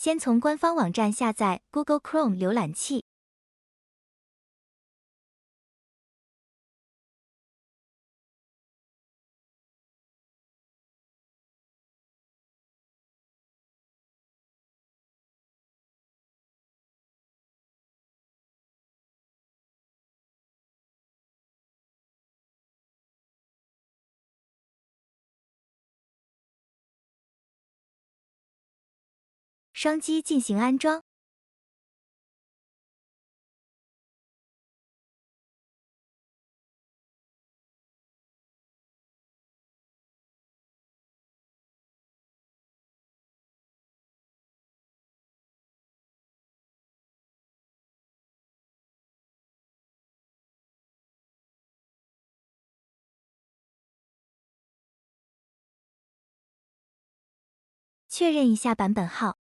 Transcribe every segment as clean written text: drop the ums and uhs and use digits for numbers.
先从官方网站下载 Google Chrome 浏览器。双击进行安装。确认一下版本号。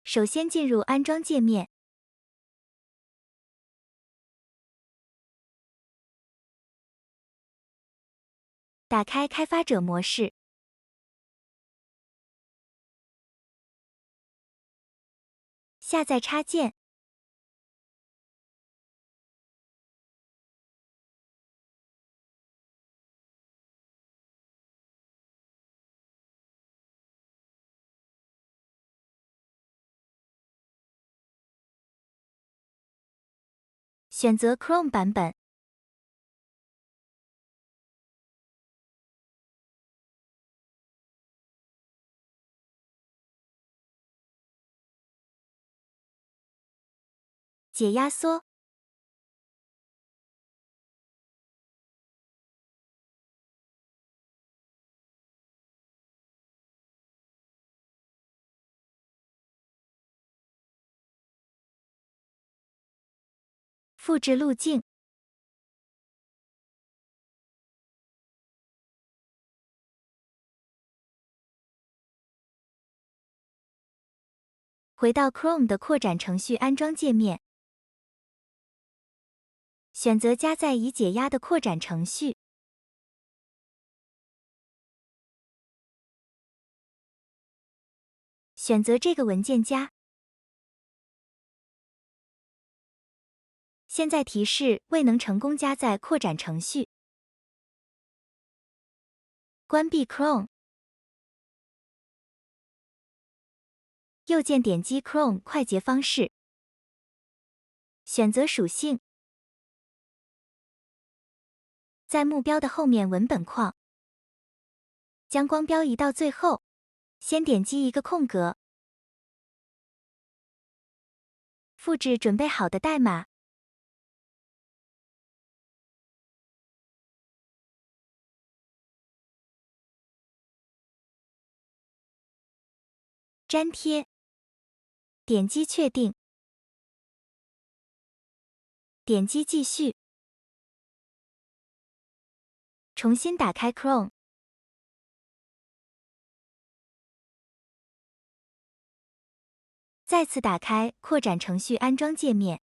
首先进入安装界面，打开开发者模式，下载插件，选择 Chrome 版本。解压缩，复制路径，回到 Chrome 的扩展程序安装界面，选择加载已解压的扩展程序，选择这个文件夹。现在提示未能成功加载扩展程序。关闭 Chrome， 右键点击 Chrome 快捷方式，选择属性，在目标的后面文本框，将光标移到最后，先点击一个空格，复制准备好的代码，粘贴，点击确定，点击继续，重新打开 Chrome， 再次打开扩展程序安装界面，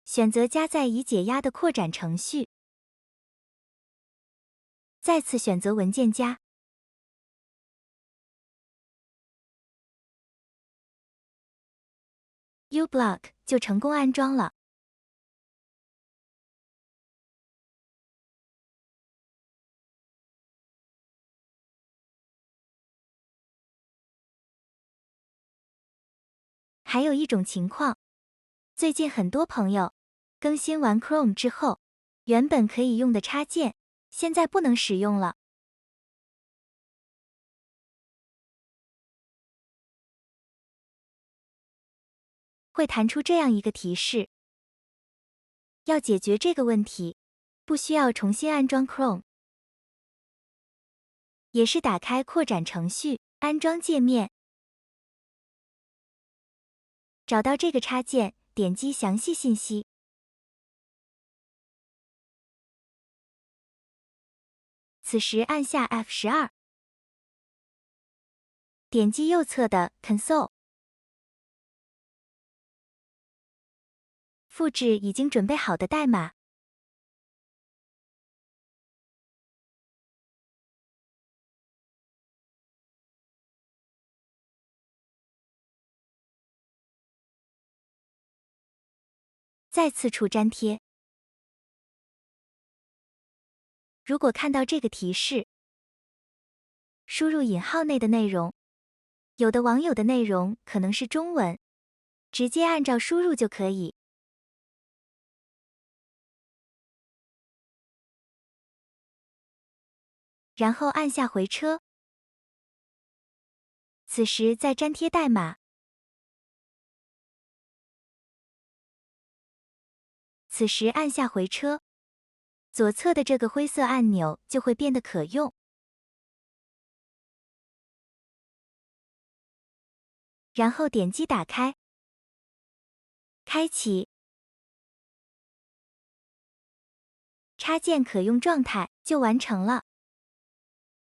选择加载已解压的扩展程序，再次选择文件夹，uBlock 就成功安装了。还有一种情况，最近很多朋友更新完 Chrome 之后，原本可以用的插件，现在不能使用了。会弹出这样一个提示。要解决这个问题，不需要重新安装 Chrome， 也是打开扩展程序安装界面，找到这个插件，点击详细信息，此时按下 F12， 点击右侧的 Console，复制已经准备好的代码。再次触粘贴。如果看到这个提示，输入引号内的内容，有的网友的内容可能是中文，直接按照输入就可以。然后按下回车。此时再粘贴代码。此时按下回车，左侧的这个灰色按钮就会变得可用。然后点击打开，开启，插件可用状态就完成了。